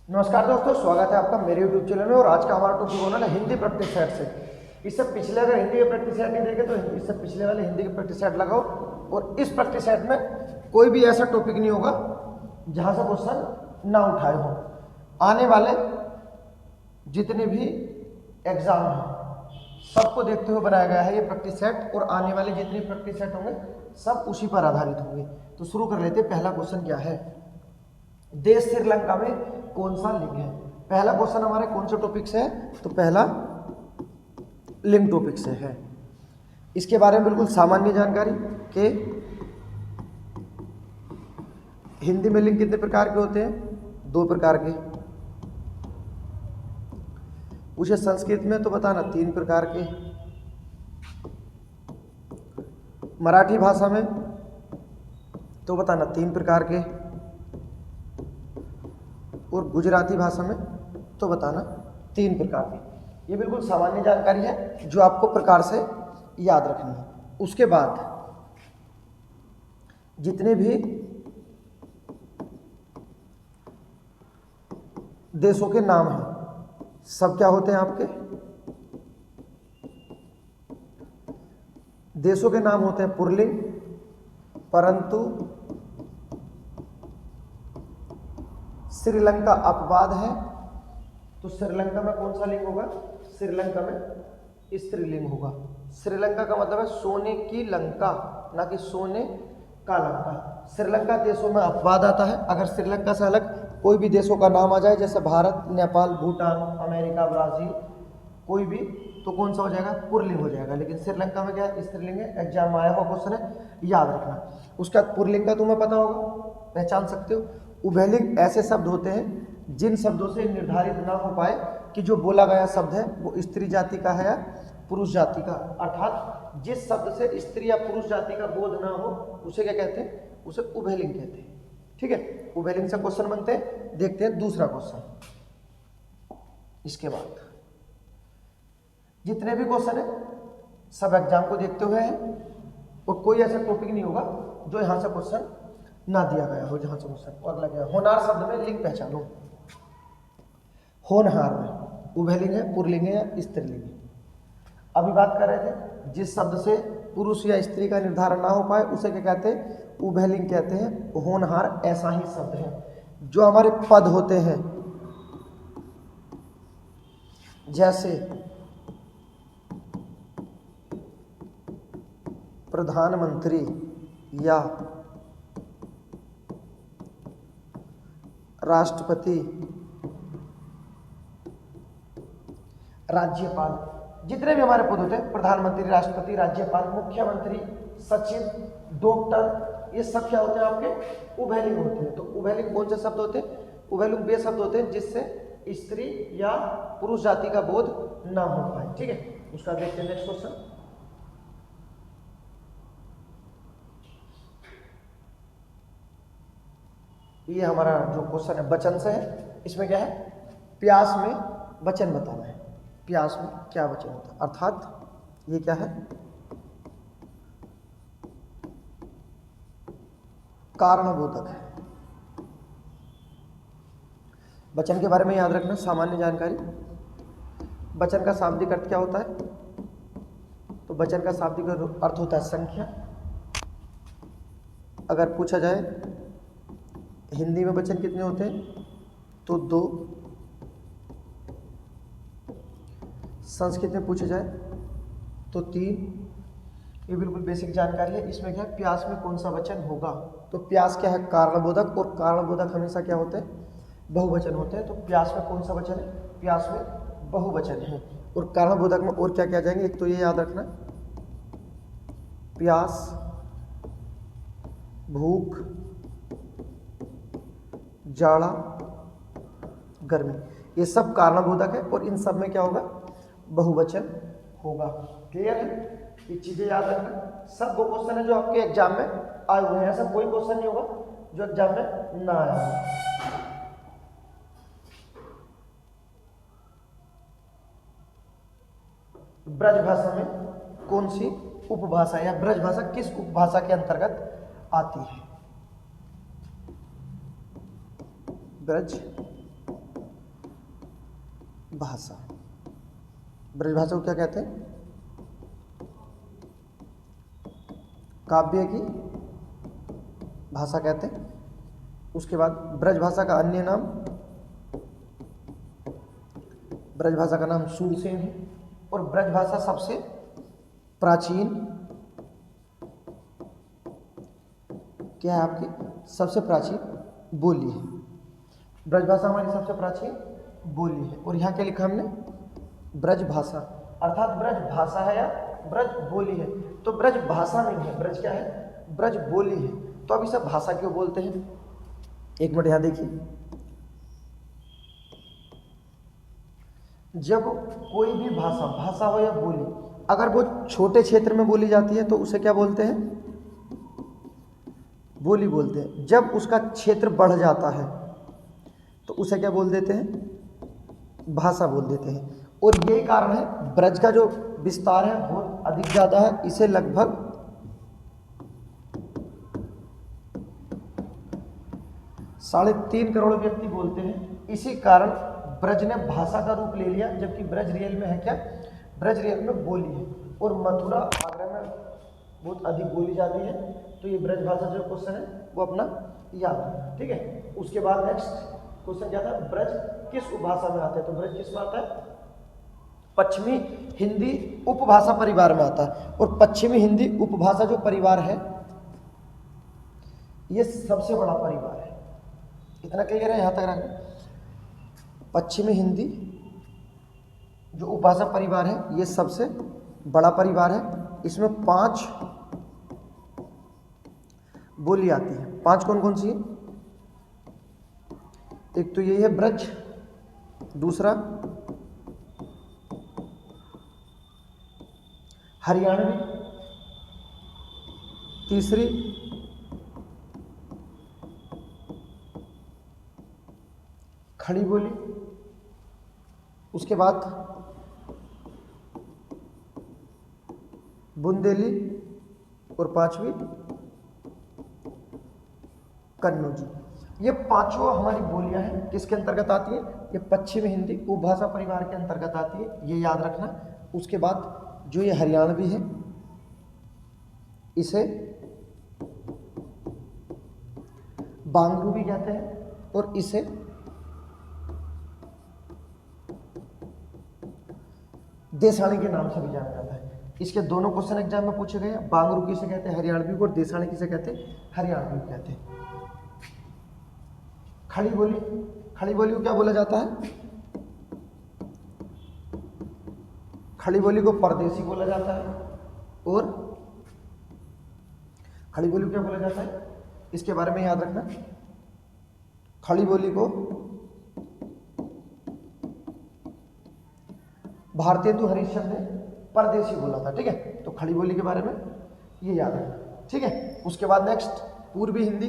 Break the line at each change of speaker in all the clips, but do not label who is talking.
नमस्कार दोस्तों, स्वागत है आपका मेरे YouTube चैनल में। और आज का हमारा टॉपिक होना है हिंदी प्रैक्टिस सेट से। इससे पिछले अगर हिंदी के प्रैक्टिस सेट नहीं देखे तो इससे पिछले वाले हिंदी के प्रैक्टिस सेट लगाओ। और इस प्रैक्टिस सेट में कोई भी ऐसा टॉपिक नहीं होगा जहां से क्वेश्चन ना उठाए हो। आने वाले जितने भी एग्जाम हैं सबको देखते हुए बनाया गया है ये प्रैक्टिस सेट। और आने वाले जितने प्रैक्टिस सेट होंगे सब उसी पर आधारित होंगे। तो शुरू कर लेते हैं। पहला क्वेश्चन क्या है? देश श्रीलंका में कौन सा लिंग है? पहला क्वेश्चन हमारे कौन से टॉपिक से है? तो पहला लिंग टॉपिक से है। इसके बारे में बिल्कुल सामान्य जानकारी कि हिंदी में लिंग कितने प्रकार के होते हैं? 2 प्रकार के। पूछे संस्कृत में तो बताना 3 प्रकार के। मराठी भाषा में तो बताना 3 प्रकार के। और गुजराती भाषा में तो बताना 3 प्रकार की। ये बिल्कुल सामान्य जानकारी है जो आपको प्रकार से याद रखनी है। उसके बाद जितने भी देशों के नाम हैं सब क्या होते हैं आपके? देशों के नाम होते हैं पुल्लिंग, परंतु श्रीलंका अपवाद है। तो श्रीलंका में कौन सा लिंग होगा? श्रीलंका में स्त्रीलिंग होगा। श्रीलंका का मतलब है सोने की लंका, ना कि सोने का लंका। श्रीलंका देशों में अपवाद आता है। अगर श्रीलंका से अलग कोई भी देशों का नाम आ जाए, जैसे भारत, नेपाल, भूटान, अमेरिका, ब्राजील, कोई भी, तो कौन सा हो जाएगा? पुल्लिंग हो जाएगा। लेकिन श्रीलंका में क्या है? स्त्रीलिंग है। एग्जाम में आया हुआ क्वेश्चन है, याद रखना। उसका पुल्लिंग का तुम्हें पता होगा, पहचान सकते हो। उभयलिंग ऐसे शब्द होते हैं जिन शब्दों से निर्धारित ना हो पाए कि जो बोला गया शब्द है वो स्त्री जाति का है या पुरुष जाति का। अर्थात जिस शब्द से स्त्री या पुरुष जाति का बोध ना हो उसे क्या कहते हैं? उसे उभयलिंग कहते हैं। ठीक है, उभयलिंग से क्वेश्चन बनते हैं। देखते हैं दूसरा क्वेश्चन। इसके बाद जितने भी क्वेश्चन है सब एग्जाम को देखते हुए हैं। और कोई ऐसा टॉपिक नहीं होगा जो यहां से क्वेश्चन ना दिया गया हो, जहां से क्वेश्चन और लगे। होनहार शब्द में लिंग पहचानो। होनहार में उभयलिंग है, पुल्लिंग है या स्त्रीलिंग है? अभी बात कर रहे थे जिस शब्द से पुरुष या स्त्री का निर्धारण ना हो पाए उसे क्या कहते हैं? उभयलिंग कहते हैं। होनहार ऐसा ही शब्द है। जो हमारे पद होते हैं जैसे प्रधानमंत्री या राष्ट्रपति, राज्यपाल, जितने भी हमारे पद होते हैं, प्रधानमंत्री, राष्ट्रपति, राज्यपाल, मुख्यमंत्री, सचिव, डॉक्टर, ये सब क्या होते हैं? आपके उभयलिंग होते हैं। तो उभयलिंग कौन से शब्द होते हैं? उभयलिंग वे शब्द होते हैं जिससे स्त्री या पुरुष जाति का बोध ना हो पाए। ठीक है, उसका देखते हैं नेक्स्ट क्वेश्चन। ये हमारा जो क्वेश्चन है वचन से है। इसमें क्या है? प्यास में वचन बताना है। प्यास में क्या वचन होता है? अर्थात ये क्या है? कारणबोधक है। वचन के बारे में याद रखना, सामान्य जानकारी। वचन का शाब्दिक अर्थ क्या होता है? तो वचन का शाब्दिक अर्थ होता है संख्या। अगर पूछा जाए हिंदी में वचन कितने होते हैं? तो 2। संस्कृत में पूछा जाए तो 3। ये बिल्कुल बेसिक जानकारी है। इसमें क्या है? प्यास में कौन सा वचन होगा? तो प्यास क्या है? कारणबोधक। और कारणबोधक हमेशा क्या होते हैं? बहुवचन होते हैं। तो प्यास में कौन सा वचन है? प्यास में बहुवचन है। और कारणबोधक में और क्या क्या जाएंगे? एक तो ये याद रखना, प्यास, भूख, जाड़ा, गर्मी, ये सब कारणबोधक है। और इन सब में क्या होगा? बहुवचन होगा। क्लियर है? ये चीजें याद रखना। सब वो क्वेश्चन है जो आपके एग्जाम में आए हुए हैं। ऐसा कोई क्वेश्चन नहीं होगा जो एग्जाम में ना आया हो। ब्रज भाषा में कौन सी उपभाषा या ब्रज भाषा किस उपभाषा के अंतर्गत आती है? ब्रज भाषा। ब्रजभाषा को क्या कहते हैं? काव्य की भाषा कहते हैं। उसके बाद ब्रजभाषा का अन्य नाम, ब्रजभाषा का नाम शूरसेन है। और ब्रजभाषा सबसे प्राचीन क्या है आपकी? सबसे प्राचीन बोली है। ब्रजभाषा हमारी सबसे प्राचीन बोली है। और यहाँ क्या लिखा हमने? ब्रजभाषा, अर्थात ब्रज भाषा है या ब्रज बोली है। तो ब्रज भाषा नहीं है, ब्रज क्या है? ब्रज बोली है। तो अब इसे भाषा क्यों बोलते हैं? एक मिनट यहाँ देखिए, जब कोई भी भाषा हो या बोली, अगर वो छोटे क्षेत्र में बोली जाती है तो उसे क्या बोलते हैं? बोली बोलते हैं। जब उसका क्षेत्र बढ़ जाता है तो उसे क्या बोल देते हैं? भाषा बोल देते हैं। और यही कारण है ब्रज का जो विस्तार है बहुत अधिक ज़्यादा है। इसे लगभग 3.5 करोड़ व्यक्ति बोलते हैं। इसी कारण ब्रज ने भाषा का रूप ले लिया, जबकि ब्रज रियल में है क्या? ब्रज रियल में बोली है। और मथुरा आगरा में बहुत अधिक बोली जाती है। तो ये ब्रज भाषा जो क्वेश्चन है वो अपना याद रखना, ठीक है। उसके बाद नेक्स्ट क्वेश्चन क्या था? ब्रज किस उपभाषा में आता है? तो ब्रज किस में आता है? पश्चिमी हिंदी उपभाषा परिवार में आता है। और पश्चिमी हिंदी उपभाषा जो परिवार है ये सबसे बड़ा परिवार है। इतना क्लियर है? यहां तक रखना। पश्चिमी हिंदी जो उपभाषा परिवार है ये सबसे बड़ा परिवार है। इसमें 5 बोली आती है। 5 कौन कौन सी है? एक तो यही है ब्रज, दूसरा हरियाणवी, तीसरी खड़ी बोली, उसके बाद बुंदेली और 5वीं कन्नौजी। ये 5 हमारी बोलियां हैं। किसके अंतर्गत आती है? ये पश्चिमी हिंदी उपभाषा परिवार के अंतर्गत आती है, ये याद रखना। उसके बाद जो ये हरियाणवी है इसे बांगरू भी कहते हैं और इसे देसाणी के नाम से भी जाना जाता है। इसके दोनों क्वेश्चन एग्जाम में पूछे गए। बांगरू किसे कहते हैं? हरियाणवी को। और देसाणी किसे कहते हैं? हरियाणवी कहते हैं। खड़ी बोली, खड़ी बोली को क्या बोला जाता है? खड़ी बोली को परदेसी बोला जाता है। और खड़ी बोली को क्या बोला जाता है? इसके बारे में याद रखना। खड़ी बोली को भारतेंदु हरिश्चंद्र ने परदेसी बोला था, ठीक है। तो खड़ी बोली के बारे में ये याद रखना, ठीक है। उसके बाद नेक्स्ट पूर्वी हिंदी।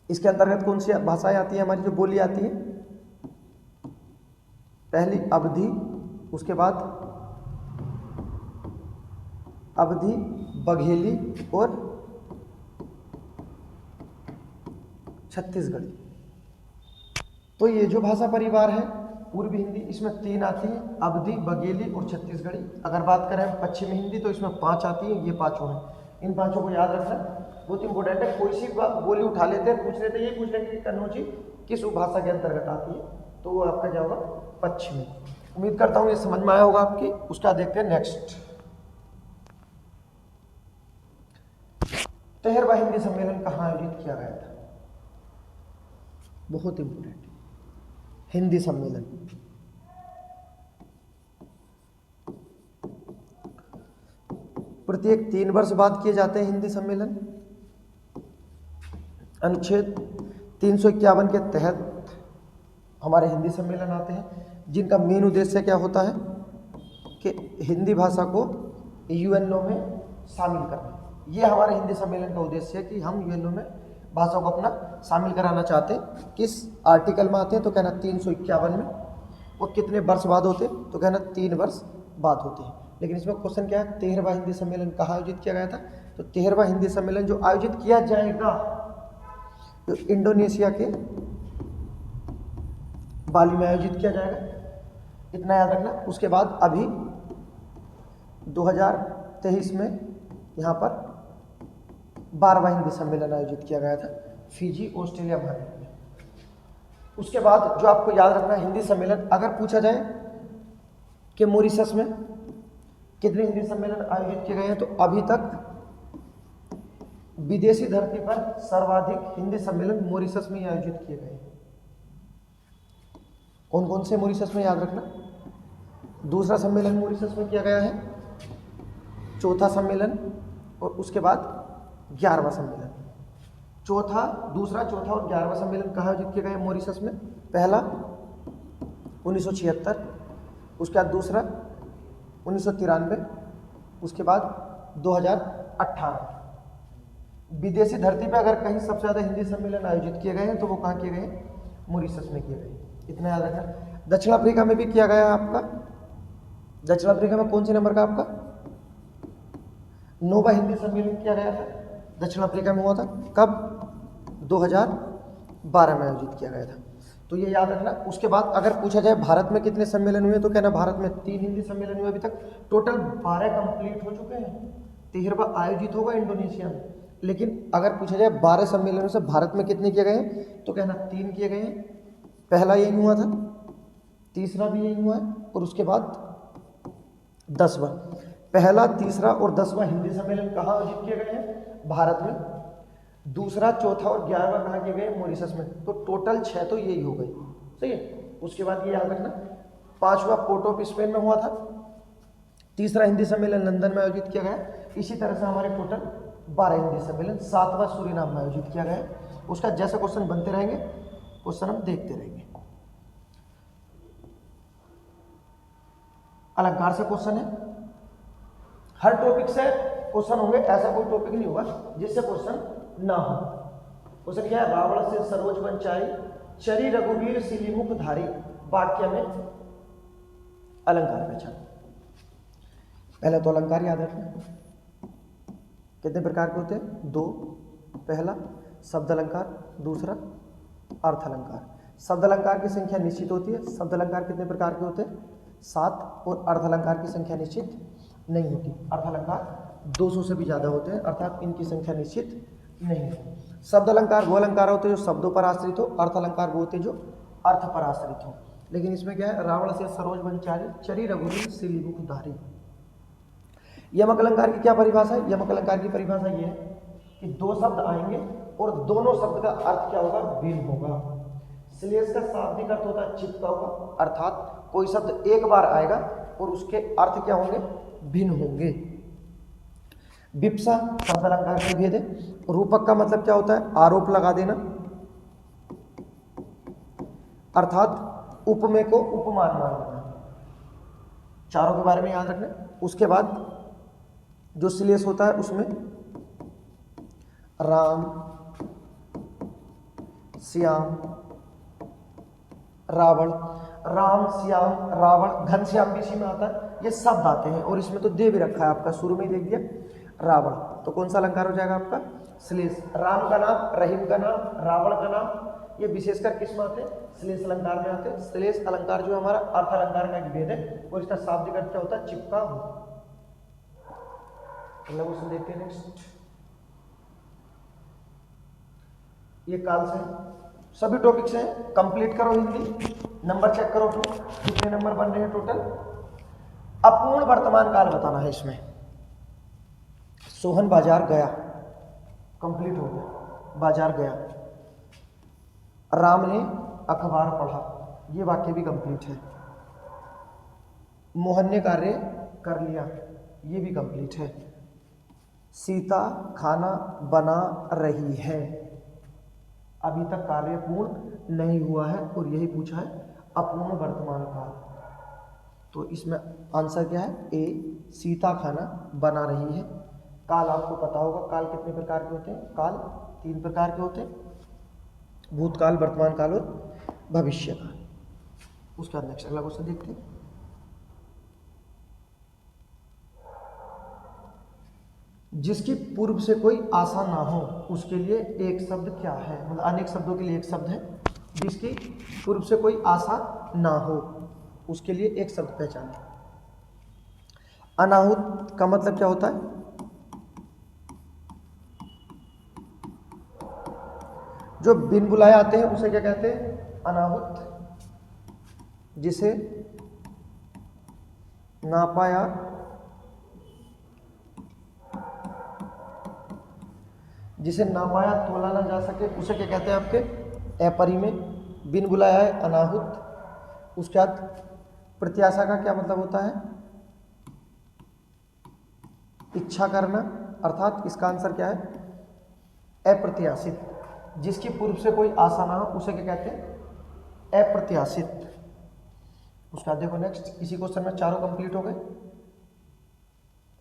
इसके अंतर्गत कौन सी भाषाएं आती है? हमारी जो बोली आती है, पहली अवधी, उसके बाद अवधी, बघेली और छत्तीसगढ़ी। तो ये जो भाषा परिवार है पूर्वी हिंदी, इसमें 3 आती है, अवधी, बघेली और छत्तीसगढ़ी। अगर बात करें पश्चिमी हिंदी तो इसमें 5 आती है, ये 5 हैं। इन 5 को याद रखना, बहुत इंपॉर्टेंट है। कोई सी बोली उठा लेते हैं, पूछ लेते हैं, ये पूछ लेंगे कि कन्नौजी किस उपभाषा के अंतर्गत आती है, तो वो आपका क्या होगा? पश्चिमी। उम्मीद करता हूँ ये समझ में आया होगा आपकी। उसका देखते हैं नेक्स्ट। 13वां हिंदी सम्मेलन कहाँ आयोजित किया गया था? बहुत इंपॉर्टेंट हिंदी सम्मेलन। प्रत्येक 3 वर्ष बाद किए जाते हैं हिंदी सम्मेलन। अनुच्छेद 351 के तहत हमारे हिंदी सम्मेलन आते हैं, जिनका मेन उद्देश्य क्या होता है कि हिंदी भाषा को यूएनओ में शामिल करना। ये हमारे हिंदी सम्मेलन का उद्देश्य है कि हम यूएनओ में भाषा को अपना शामिल कराना चाहते हैं। किस आर्टिकल में आते हैं? तो कहना 351 में। और कितने वर्ष बाद होते हैं? तो कहना 3 वर्ष बाद होते हैं। लेकिन इसमें क्वेश्चन क्या है? 13वां हिंदी सम्मेलन कहाँ आयोजित किया गया था? तो 13वां हिंदी सम्मेलन जो आयोजित किया जाएगा तो इंडोनेशिया के बाली में आयोजित किया जाएगा। इतना याद रखना। उसके बाद अभी 2023 में यहाँ पर 12वां हिंदी सम्मेलन आयोजित किया गया था फिजी, ऑस्ट्रेलिया, भारत में। उसके बाद जो आपको याद रखना है हिंदी सम्मेलन, अगर पूछा जाए कि मॉरिशस में कितने हिंदी सम्मेलन आयोजित किए गए हैं, तो अभी तक विदेशी धरती पर सर्वाधिक हिंदी सम्मेलन मॉरिशस में आयोजित किए गए हैं। कौन कौन से मॉरिशस में याद रखना। दूसरा सम्मेलन मॉरिशस में किया गया है, चौथा सम्मेलन, और उसके बाद 11वां सम्मेलन। चौथा, दूसरा, चौथा और 11वां सम्मेलन कहाँ आयोजित किए गए मॉरिशस में। पहला 1976, उसके बाद दूसरा 1993, उसके बाद 2018। विदेशी धरती पर अगर कहीं सबसे ज़्यादा हिंदी सम्मेलन आयोजित किए गए हैं तो वो कहाँ किए गए हैं, मॉरिशस में किए गए। इतना याद रखना। दक्षिण अफ्रीका में भी किया गया है आपका। दक्षिण अफ्रीका में कौन से नंबर का आपका 9वां हिंदी सम्मेलन किया गया था, दक्षिण अफ्रीका में हुआ था। कब, 2012 में आयोजित किया गया था। तो ये याद रखना। उसके बाद अगर पूछा जाए भारत में कितने सम्मेलन हुए, तो कहना भारत में 3 हिंदी सम्मेलन हुए अभी तक। टोटल 12 कंप्लीट हो चुके हैं, 13वां आयोजित होगा इंडोनेशिया में। लेकिन अगर पूछा जाए 12 सम्मेलनों से भारत में कितने किए गए हैं, तो कहना 3 किए गए हैं। पहला यही हुआ था, तीसरा भी यही हुआ है, और उसके बाद 10वां। पहला, तीसरा और 10वां हिंदी सम्मेलन कहाँ आयोजित किए गए हैं, भारत में। दूसरा, चौथा और 11वां कहाँ किए गए, मॉरिशस में। तो टोटल 6 तो यही हो गई, सही है। उसके बाद ये याद रखना, 5वां पोर्ट ऑफ स्पेन में हुआ था। तीसरा हिंदी सम्मेलन लंदन में आयोजित किया गया। इसी तरह से हमारे टोटल 12 हिंदी सम्मेलन। 7वां सूरीनाम में आयोजित किया गया है। उसका जैसे क्वेश्चन बनते रहेंगे, क्वेश्चन हम देखते रहेंगे। अलंकार से क्वेश्चन है, हर टॉपिक से क्वेश्चन होंगे, ऐसा कोई टॉपिक नहीं होगा जिससे क्वेश्चन ना हो। क्वेश्चन क्या है, रावण से सरोज वंचाई, चरी रघुवीर सिलीमुख धारी, वाक्य में अलंकार पहचान। पहले तो अलंकार याद रखना, कितने प्रकार के होते हैं, 2। पहला शब्द अलंकार, दूसरा अर्थ अलंकार। शब्द अलंकार की संख्या निश्चित होती है। शब्द अलंकार कितने प्रकार के होते हैं, 7। और अर्थ अलंकार की संख्या निश्चित नहीं होती। अर्थ अलंकार 200 से भी ज़्यादा होते हैं, अर्थात इनकी संख्या निश्चित नहीं है। शब्द अलंकार वो अलंकार होते हैं जो शब्दों पर आश्रित हो, अर्थ अलंकार वो होते हैं जो अर्थ पर आश्रित हो। लेकिन इसमें क्या है, रावण से सरोज वंचारी, चरी रघुवीर सिलीमुख धारी। यमक अलंकार की क्या परिभाषा है, यमक अलंकार की परिभाषा ये है कि 2 शब्द आएंगे और दोनों शब्द का अर्थ क्या होगा, भिन्न होगा। श्लेष का शाब्दिक अर्थ होता है चित्त का होगा, अर्थात कोई शब्द एक बार आएगा और उसके अर्थ क्या होंगे, भिन्न होंगे। विप्सा शब्द अलंकार का भेद है। रूपक का मतलब क्या होता है, आरोप लगा देना, अर्थात उपमेय को उपमान मान लेना। चारों के बारे में याद रखना। उसके बाद जो श्लेष होता है उसमें राम, श्याम, रावण, राम, श्याम, रावण, घनश्याम भी इसी में आता है। ये शब्द आते हैं और इसमें तो दे भी रखा है आपका, शुरू में ही देख दिया रावण। तो कौन सा अलंकार हो जाएगा आपका, श्लेष। राम का नाम, रहीम का नाम, रावण का नाम, ये विशेषकर किस में आते हैं, श्लेष अलंकार में आते हैं। श्लेष अलंकार जो हमारा अर्थ अलंकार का एक भेद है और इसका शाब्दिक अर्थ क्या होता है, चिपका हो। अगला क्वेश्चन देखते हैं नेक्स्ट। ये काल से सभी टॉपिक से कंप्लीट करो हिंदी, नंबर चेक करो तो कितने नंबर बन रहे हैं टोटल। अपूर्ण वर्तमान काल बताना है इसमें। सोहन बाजार गया, कंप्लीट हो गया, बाजार गया। राम ने अखबार पढ़ा, ये वाक्य भी कंप्लीट है। मोहन ने कार्य कर लिया, ये भी कंप्लीट है। सीता खाना बना रही है, अभी तक कार्य पूर्ण नहीं हुआ है और यही पूछा है अपूर्ण वर्तमान काल। तो इसमें आंसर क्या है, ए, सीता खाना बना रही है। काल आपको पता होगा, काल कितने प्रकार के होते हैं, काल 3 प्रकार के होते हैं, भूतकाल, वर्तमान काल और भविष्य काल। उसके बाद नेक्स्ट अगला क्वेश्चन देखते हैं। जिसकी पूर्व से कोई आशा ना हो उसके लिए एक शब्द क्या है, मतलब अनेक शब्दों के लिए एक शब्द है जिसकी पूर्व से कोई आशा ना हो। उसके लिए एक शब्द पहचानें। अनाहुत का मतलब क्या होता है? जो बिन बुलाए आते हैं उसे क्या कहते हैं? अनाहुत। जिसे नापा या तोला ना जा सके उसे क्या कहते हैं आपके? अपरिमेय। बिन बुलाया है अनाहुत। उसके बाद प्रत्याशा का क्या मतलब होता है? इच्छा करना, अर्थात इसका आंसर क्या है? अप्रत्याशित। जिसकी पूर्व से कोई आशा ना हो उसे क्या कहते हैं? अप्रत्याशित। उसका देखो नेक्स्ट, इसी क्वेश्चन में चारों कंप्लीट हो गए।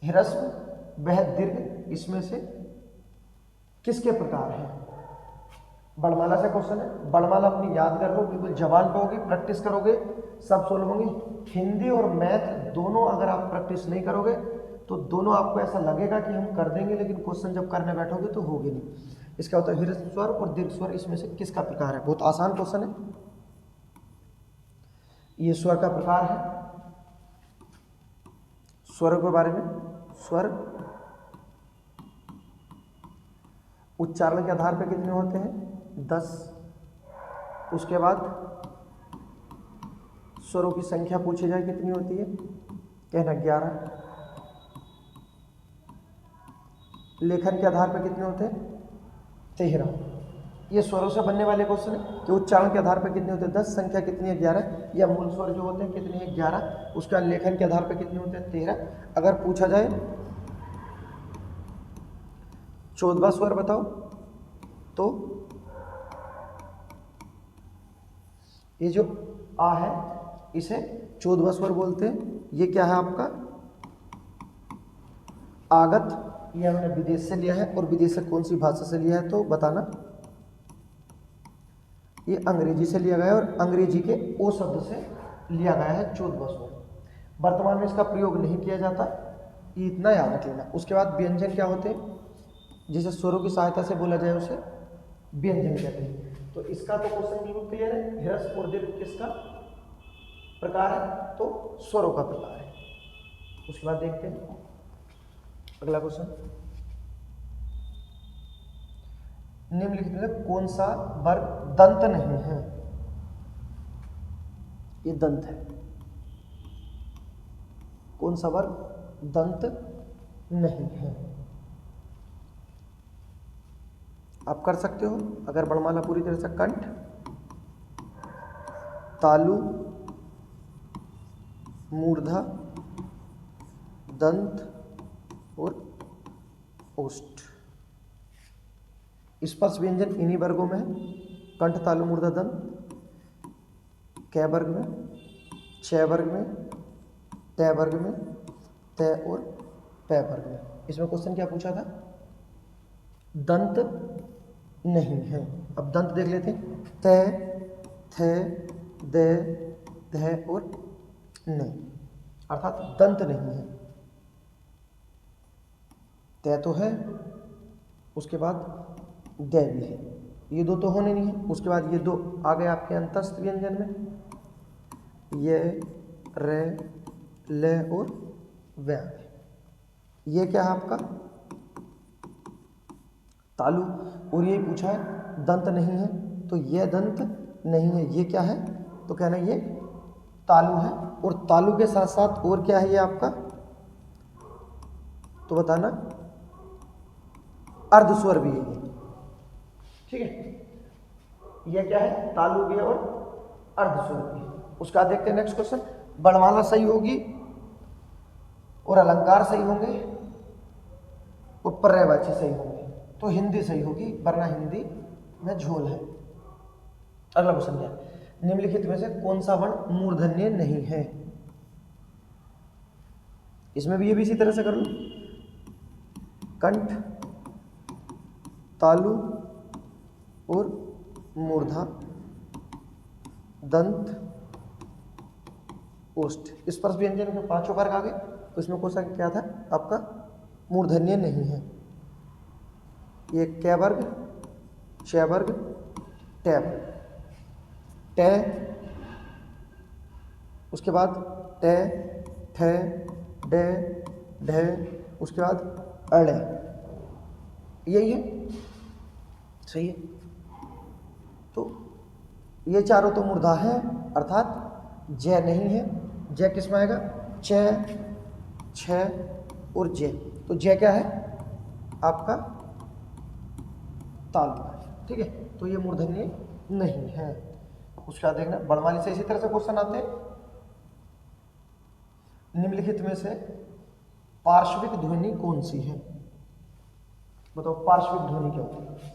ह्रस्व वह दीर्घ इसमें से किसके प्रकार है? बड़माला से क्वेश्चन है। बड़माला अपनी याद कर लो, बिल्कुल जबान पे होगी, प्रैक्टिस करोगे सब सोल्व होंगे। हिंदी और मैथ दोनों अगर आप प्रैक्टिस नहीं करोगे तो दोनों आपको ऐसा लगेगा कि हम कर देंगे, लेकिन क्वेश्चन जब करने बैठोगे तो होगी नहीं। इसका होता है ह्रस्व स्वर और दीर्घ स्वर इसमें से किसका प्रकार है? बहुत आसान क्वेश्चन है। ये स्वर का प्रकार है। स्वरों के बारे में, स्वर उच्चारण के आधार पर कितने होते हैं? 10। उसके बाद स्वरों की संख्या पूछी जाए कितनी होती है? कहना 11। लेखन के आधार पर कितने होते हैं? 13। ये स्वरों से बनने वाले क्वेश्चन है कि उच्चारण के आधार पर कितने होते हैं? 10। संख्या कितनी है? 11। या मूल स्वर जो होते हैं कितने हैं? 11। उसका लेखन के आधार पर कितने होते हैं? 13। अगर पूछा जाए 14वां स्वर बताओ तो ये जो आ है इसे 14वां स्वर बोलते हैं। ये क्या है आपका? आगत। ये हमने विदेश से लिया है, और विदेश से कौन सी भाषा से लिया है तो बताना। ये अंग्रेजी से लिया गया है, और अंग्रेजी के ओ शब्द से लिया गया है 14वां स्वर। वर्तमान में इसका प्रयोग नहीं किया जाता, ये इतना याद रख लेना। उसके बाद व्यंजन क्या होते हैं? जिसे स्वरों की सहायता से बोला जाए उसे व्यंजन कहते हैं। तो इसका तो क्वेश्चन बिल्कुल क्लियर है। ह्रस्व और दीर्घ किसका प्रकार है? तो स्वरों का प्रकार है। उसके बाद देखते हैं अगला क्वेश्चन। निम्नलिखित में कौन सा वर्ग दंत नहीं है? ये दंत है। कौन सा वर्ग दंत नहीं है? आप कर सकते हो अगर वर्णमाला पूरी तरह से। कंठ, तालु, मूर्धा, दंत और ओष्ठ। स्पर्श व्यंजन इन्हीं वर्गों में है। कंठ, तालु, मूर्धा, दंत। कै वर्ग में? छह वर्ग में, तय वर्ग में, तय और पै वर्ग में। इसमें क्वेश्चन क्या पूछा था? दंत नहीं है। अब दंत देख लेते हैं। तय, थे, दे, ध और नहीं, अर्थात दंत नहीं है। तय तो है, उसके बाद दे भी है, ये दो तो होने नहीं है। उसके बाद ये दो आ गए आपके अंतस्थ व्यंजन में, ये, रे, ले और व्या। ये क्या है आपका? तालु। और यही पूछा है दंत नहीं है, तो ये दंत नहीं है। ये क्या है? तो कहना ये तालु है। और तालु के साथ साथ और क्या है ये आपका? तो बताना। अर्धस्वर भी है, ठीक है। ये क्या है? तालु भी और अर्धस्वर भी। उसका देखते हैं नेक्स्ट क्वेश्चन। वर्णमाला सही होगी और अलंकार सही होंगे और पर्यायवाची सही होंगे तो हिंदी सही होगी, वरना हिंदी में झोल है। अगला क्वेश्चन क्या है? निम्नलिखित में से कौन सा वर्ण मूर्धन्य नहीं है? इसमें भी ये भी इसी तरह से कर लो। कंठ, तालु और मूर्धा, दंत, ओष्ठ। स्पर्श व्यंजन के पांचों वर्ग आ गए। तो इसमें कौन सा क्या था आपका? मूर्धन्य नहीं है। ये कै वर्ग, क्षय वर्ग, टै वर्ग। टै, उसके बाद टे, ठे, डे, ढे, उसके बाद अड़े, यही है, सही है। तो ये चारों तो मूर्धा है, अर्थात जय नहीं है। जय किस में आएगा? च, छ और जय। तो जय क्या है आपका? तालु है, ठीक है। तो ये मूर्धन्य नहीं है। उसका देखना बड़वाली से इसी तरह से क्वेश्चन आते हैं। निम्नलिखित में से पार्श्विक ध्वनि कौन सी है? बताओ पार्श्विक ध्वनि क्या होती है?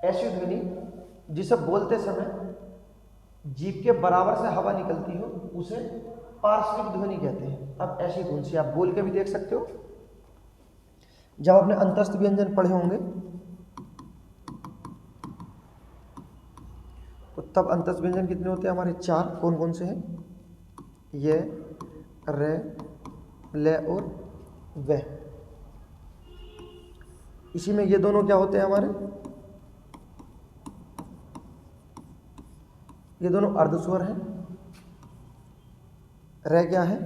ऐसी ध्वनि जिसे बोलते समय जीभ के बराबर से हवा निकलती हो उसे पार्श्विक ध्वनि कहते हैं। अब ऐसी कौन सी? आप बोल के भी देख सकते हो। जब आपने अंतस्थ व्यंजन पढ़े होंगे तो तब अंतस्थ व्यंजन कितने होते हैं हमारे? 4। कौन कौन से हैं? ये, रे, ले और वे। इसी में ये दोनों क्या होते हैं हमारे? ये दोनों अर्धस्वर हैं। रे क्या है?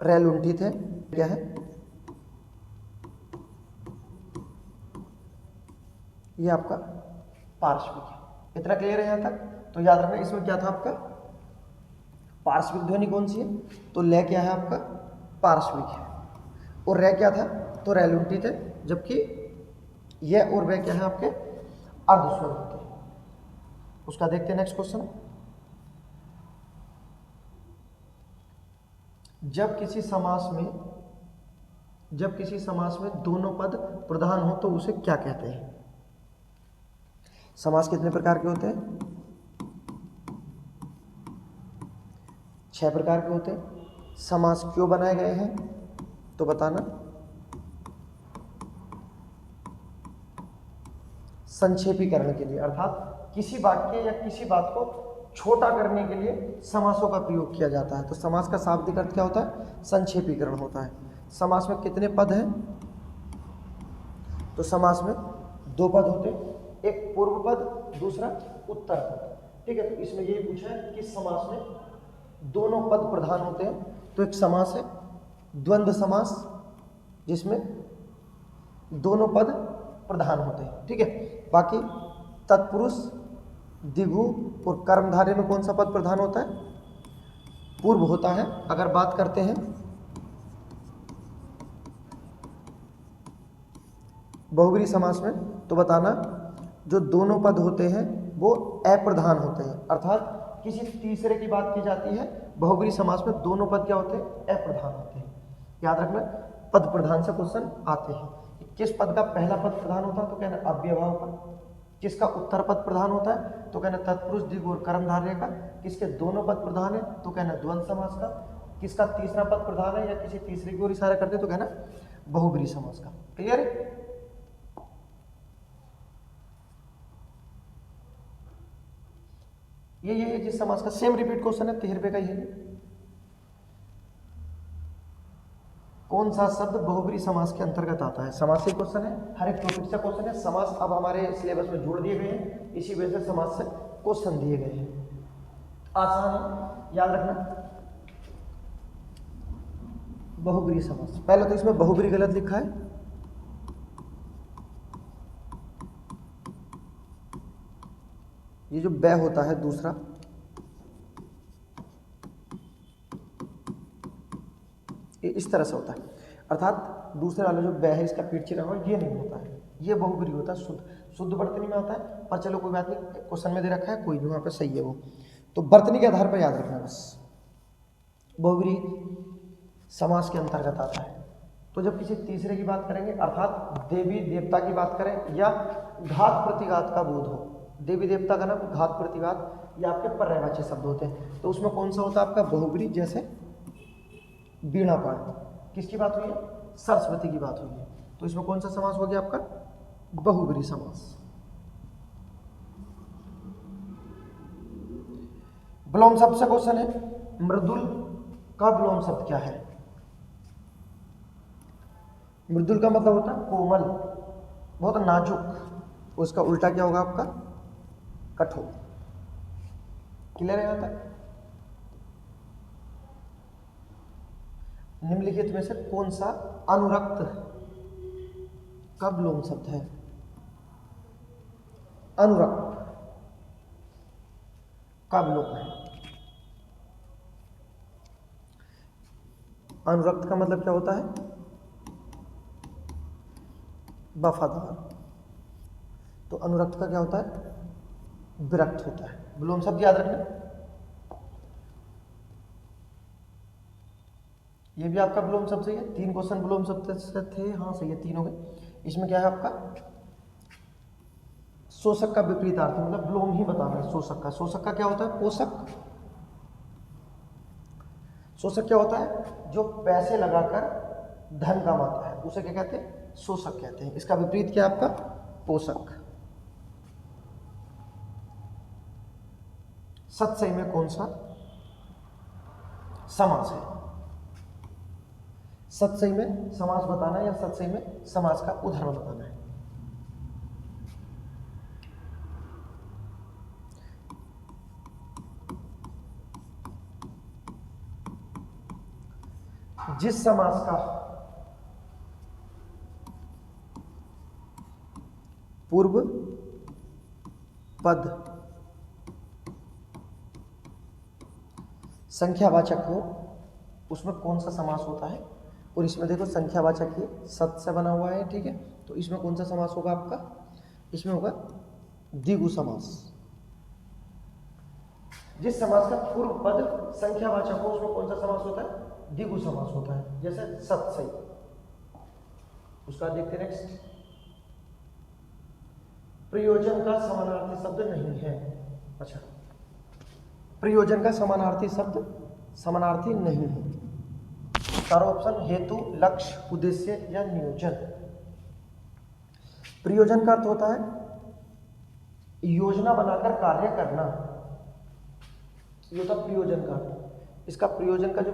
रे लुंठित है। क्या है? ये आपका पार्श्विक है। इतना क्लियर है यहां तक? तो याद रखना इसमें क्या था आपका? पार्श्विक ध्वनि कौन सी है? तो ले क्या है आपका? पार्श्विक है। और रे क्या था? तो रे लुंठित है। जबकि ये और वे क्या है आपके? अर्धस्वर होते हैं। उसका देखते हैं नेक्स्ट क्वेश्चन। जब किसी समास में दोनों पद प्रधान हो तो उसे क्या कहते हैं? समास कितने प्रकार के होते हैं? 6 प्रकार के होते हैं। समास क्यों बनाए गए हैं तो बताना। संक्षेपीकरण के लिए, अर्थात किसी वाक्य या किसी बात को छोटा करने के लिए समासों का प्रयोग किया जाता है। तो समास का शाब्दिक अर्थ क्या होता है? संक्षेपीकरण होता है। समास में कितने पद हैं? तो समास में 2 पद होते हैं, एक पूर्व पद, दूसरा उत्तर पद, ठीक है। तो इसमें यही पूछा है कि समास में दोनों पद प्रधान होते हैं। तो एक समास है द्वंद्व समास जिसमें दोनों पद प्रधान होते हैं, ठीक है। बाकी तत्पुरुष, द्विगु और कर्मधारय में कौन सा पद प्रधान होता है? पूर्व होता है। अगर बात करते हैं बहुब्री समास में तो बताना जो दोनों पद होते हैं वो अप्रधान होते हैं, अर्थात किसी तीसरे की बात की जाती है। बहुब्री समास में दोनों पद क्या होते हैं? अप्रधान होते हैं। याद रखना पद प्रधान से क्वेश्चन आते हैं। किस पद का पहला पद प्रधान होता है तो कहना अव्ययभाव का। किसका उत्तर पद प्रधान होता है तो कहना तत्पुरुष, द्विगु और कर्मधारय का। किसके दोनों पद प्रधान है तो कहना द्वंद्व समास का। किसका तीसरा पद प्रधान है या किसी तीसरे की ओर इशारा करते तो कहना बहुब्री समास का। क्लियर है? ये जिस समास का सेम रिपीट क्वेश्चन है 13 का ही है। कौन सा शब्द बहुब्री समास के अंतर्गत आता है? समास से क्वेश्चन है, हर एक टॉपिक से क्वेश्चन है। समास अब हमारे सिलेबस में जोड़ दिए गए हैं, इसी वजह से समास से क्वेश्चन दिए गए हैं। आसान है, याद रखना। बहुब्री समास, पहले तो इसमें बहुब्री गलत लिखा है। ये जो बै होता है दूसरा, ये इस तरह से होता है, अर्थात दूसरे वाला जो बै है इसका पीठ चिरा हुआ ये नहीं होता है, ये बहुब्री होता है। शुद्ध वर्तनी में आता है, पर चलो कोई बात नहीं, क्वेश्चन में दे रखा है, कोई नहीं, वहाँ पे सही है वो। तो वर्तनी के आधार पर याद रखना बस। बहुब्री समास के अंतर्गत आता है। तो जब किसी तीसरे की बात करेंगे, अर्थात देवी देवता की बात करें या घात प्रतिघात का बोध हो, देवी देवता का नाम, घात प्रतिघात, ये आपके पर्यायवाची शब्द होते हैं। तो उसमें कौन सा होता है आपका? बहुब्री। जैसे वीणा पाठ, किसकी बात हुई है? सरस्वती की बात हुई है। तो इसमें कौन सा समास हो गया आपका? बहुब्री समास। विलोम शब्द से क्वेश्चन है, मृदुल का विलोम शब्द क्या है? मृदुल का मतलब होता है कोमल, बहुत नाजुक। उसका उल्टा क्या होगा आपका? कठोर। क्लियर है यहां तक? निम्नलिखित में से कौन सा अनुरक्त का विलोम शब्द है? अनुरक्त का विलोम है। अनुरक्त का मतलब क्या होता है? वफादार। तो अनुरक्त का क्या होता है? विरक्त होता है। विलोम शब्द याद रखना। ये भी आपका विलोम शब्द सही है। 3 क्वेश्चन विलोम शब्द से थे, हाँ सही है, 3 हो गए। इसमें क्या है आपका? शोषक का विपरीतार्थ, मतलब विलोम ही बताना है शोषक का। शोषक का क्या होता है? पोषक। शोषक क्या होता है? जो पैसे लगाकर धन कमाता है, उसे क्या कहते हैं? शोषक कहते हैं। इसका विपरीत क्या है आपका? पोषक। सत्सई में कौन सा समास है? सत्सई में समास बताना है या सत्सई में समास का उदाहरण बताना है? जिस समास का पूर्व पद संख्यावाचक हो, उसमें कौन सा समास होता है? और इसमें देखो संख्यावाचक ही सत से बना हुआ है, ठीक है। तो इसमें कौन सा समास होगा आपका? इसमें होगा द्विगु समास। जिस समास का पूर्व पद संख्यावाचक हो, उसमें कौन सा समास होता है? द्विगु समास होता है। जैसे सत्सई। उसका देखते हैं नेक्स्ट। प्रयोजन का समानार्थी शब्द नहीं है। अच्छा, प्रयोजन का समानार्थी शब्द समानार्थी नहीं है। चारों ऑप्शन हेतु, लक्ष्य, उद्देश्य या नियोजन। प्रयोजन का अर्थ होता है योजना बनाकर कार्य करना, ये होता प्रयोजन का अर्थ। इसका प्रयोजन का जो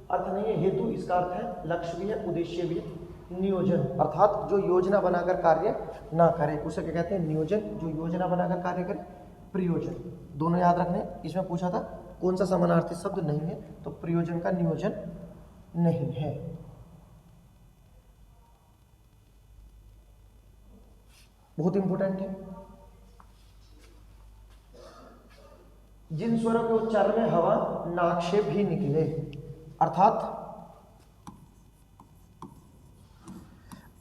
अर्थ नहीं है हेतु, इसका अर्थ है लक्ष्य भी है, उद्देश्य भी है। नियोजन अर्थात जो योजना बनाकर कार्य ना करे, उसे क्या कहते हैं? नियोजन। जो योजना बनाकर कार्य करे, प्रयोजन। दोनों याद रखने। इसमें पूछा था कौन सा समानार्थी शब्द नहीं है, तो प्रयोजन का नियोजन नहीं है। बहुत इंपॉर्टेंट है। जिन स्वरों के उच्चारण में हवा नाक से भी निकले, अर्थात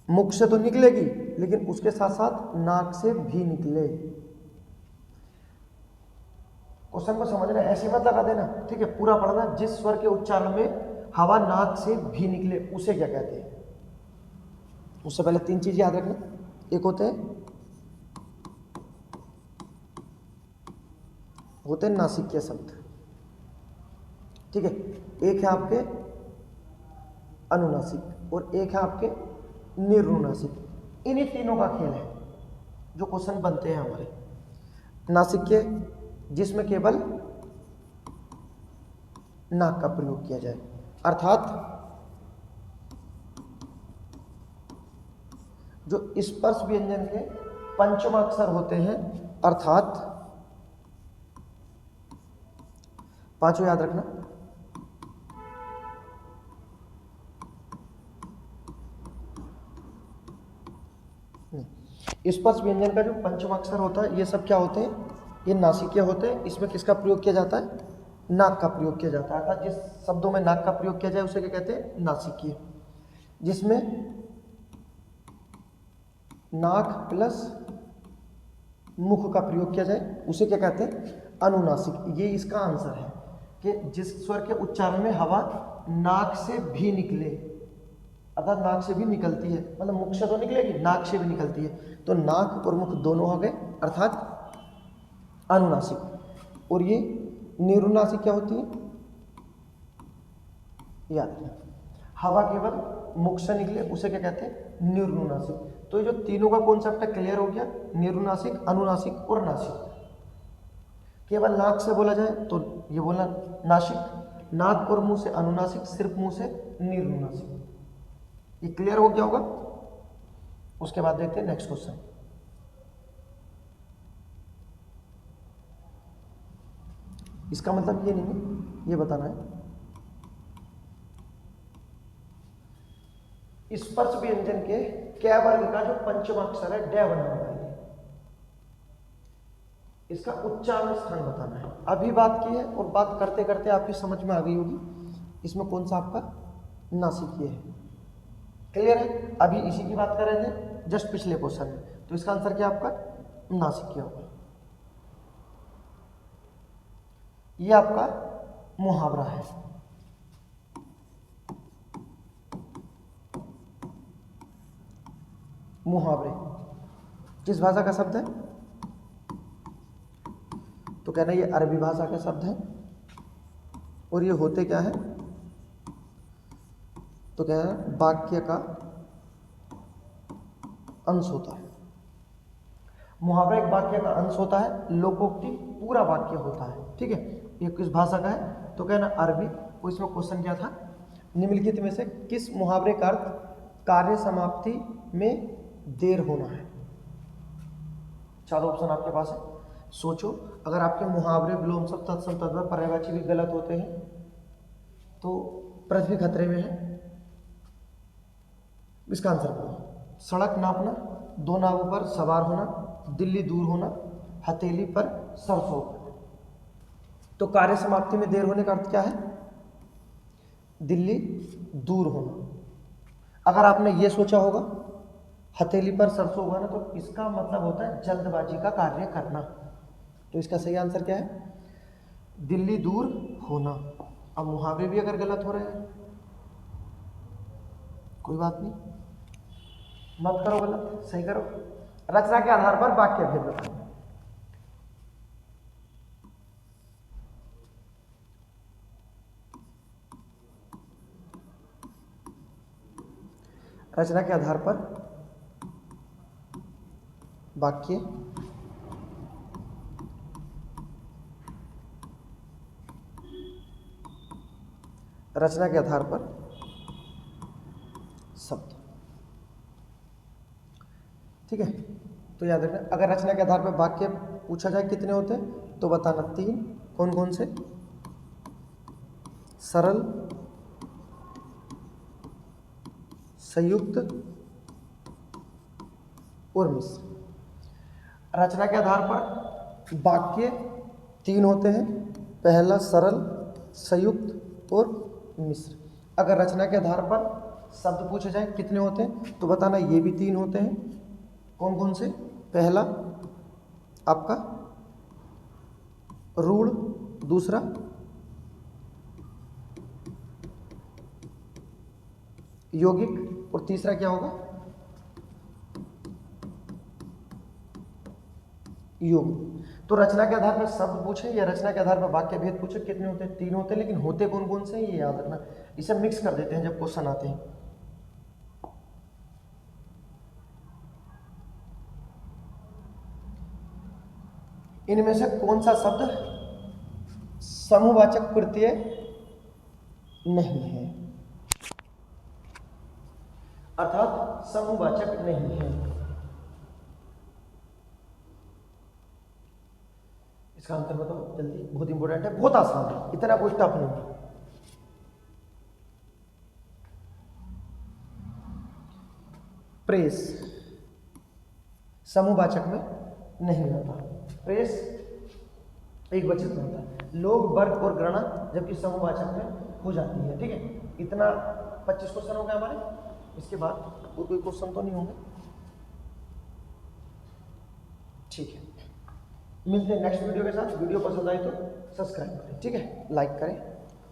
मुख से तो निकलेगी लेकिन उसके साथ साथ नाक से भी निकले। क्वेश्चन को समझना, ऐसे मत लगा देना, ठीक है, पूरा पढ़ना। जिस स्वर के उच्चारण में हवा नाक से भी निकले, उसे क्या कहते हैं? उससे पहले 3 चीज याद रखना। एक होते हैं नासिकीय शब्द, ठीक है। एक है आपके अनुनासिक और एक है आपके निर्नुनासिक। इन्हीं तीनों का खेल है जो क्वेश्चन बनते हैं हमारे। नासिकीय, जिसमें केवल नाक का प्रयोग किया जाए, अर्थात जो स्पर्श व्यंजन के पंचमाक्षर होते हैं, अर्थात 5 याद रखना। स्पर्श व्यंजन का जो पंचमाक्षर होता है, ये सब क्या होते हैं? ये नासिकीय होते हैं। इसमें किसका प्रयोग किया जाता है? नाक का प्रयोग किया जाता है। अर्थात जिस शब्दों में नाक का प्रयोग किया जाए उसे क्या कहते हैं? नासिकीय। जिसमें नाक प्लस मुख का प्रयोग किया जाए उसे क्या कहते हैं? अनुनासिक। ये इसका आंसर है कि जिस स्वर के उच्चारण में हवा नाक से भी निकले, अर्थात नाक से भी निकलती है, मतलब मुख से तो निकलेगी, नाक से भी निकलती है, तो नाक और मुख दोनों हो गए, अर्थात अनुनासिक। और ये निरुनासिक क्या होती है? याद रखना, हवा केवल मुख से निकले उसे क्या कहते हैं? निरुनासिक। तो ये जो तीनों का कॉन्सेप्ट है क्लियर हो गया। निरुनासिक, अनुनासिक और नासिक। केवल नाक से बोला जाए तो ये बोलना नासिक, नाक और मुंह से अनुनासिक, सिर्फ मुंह से निरुनासिक। ये क्लियर हो गया होगा। उसके बाद देखते हैं नेक्स्ट क्वेश्चन। इसका मतलब ये नहीं है, ये बताना है। स्पर्श व्यंजन के कै वर्ग का जो पंचम अक्षर है डे बना हुआ है, इसका उच्चारण स्थान बताना है। अभी बात की है और बात करते करते आपकी समझ में आ गई होगी इसमें कौन सा आपका नासिकीय है। क्लियर है? अभी इसी की बात कर रहे थे जस्ट पिछले क्वेश्चन में, तो इसका आंसर क्या आपका नासिकीय होगा। ये आपका मुहावरा है। मुहावरे किस भाषा का शब्द है? तो कहना ये अरबी भाषा का शब्द है। और ये होते क्या है? तो कहना वाक्य का अंश होता है। मुहावरा एक वाक्य का अंश होता है, लोकोक्ति पूरा वाक्य होता है। ठीक है, ये किस भाषा का है? तो कहना अरबी। और इसमें क्वेश्चन क्या था? निम्नलिखित में से किस मुहावरे का अर्थ कार्य समाप्ति में देर होना है? चारों ऑप्शन आपके पास है, सोचो। अगर आपके मुहावरे विलोम शब्द तत्सम तद्भव पर्यायवाची भी गलत होते हैं तो पृथ्वी खतरे में है। इसका आंसर करो। सड़क नापना, दो नावों पर सवार होना, दिल्ली दूर होना, हथेली पर सरसों। तो कार्य समाप्ति में देर होने का अर्थ क्या है? दिल्ली दूर होना। अगर आपने ये सोचा होगा हथेली पर सरसों उगाना, तो इसका मतलब होता है जल्दबाजी का कार्य करना। तो इसका सही आंसर क्या है? दिल्ली दूर होना। अब मुहावरे भी अगर गलत हो रहे हैं कोई बात नहीं, मत करो गलत, सही करो। रचना के आधार पर वाक्य भेद बताओ। रचना के आधार पर वाक्य रचना के आधार पर शब्द। ठीक है, तो याद रखना अगर रचना के आधार पर वाक्य पूछा जाए कितने होते हैं तो बताना 3। कौन कौन से? सरल, संयुक्त और मिश्र। रचना के आधार पर वाक्य 3 होते हैं, पहला सरल, संयुक्त और मिश्र। अगर रचना के आधार पर शब्द पूछे जाए कितने होते हैं तो बताना ये भी 3 होते हैं। कौन कौन से? पहला आपका रूढ़, दूसरा यौगिक और तीसरा क्या होगा? योग। तो रचना के आधार पर शब्द पूछे या रचना के आधार पर वाक्य भेद पूछे कितने होते हैं? 3 होते हैं, लेकिन होते कौन कौन से हैं ये याद रखना। इसे मिक्स कर देते हैं जब क्वेश्चन आते हैं। इनमें से कौन सा शब्द समूहवाचक प्रत्यय नहीं है, अर्थात समूहवाचक नहीं है? इसका आंसर बताओ जल्दी, बहुत इंपॉर्टेंट है, बहुत आसान है, इतना कोई टफ नहीं है। प्रेस समूहवाचक में नहीं होता। प्रेस एक वचन में होता है। लोग, वर्ग और गणना जबकि समूहवाचक में हो जाती है। ठीक है, इतना 25 क्वेश्चन हो गए हमारे। इसके बाद और कोई क्वेश्चन तो नहीं होंगे। ठीक है, मिलते हैं नेक्स्ट वीडियो के साथ। वीडियो पसंद आए तो सब्सक्राइब करें, ठीक है, लाइक करें।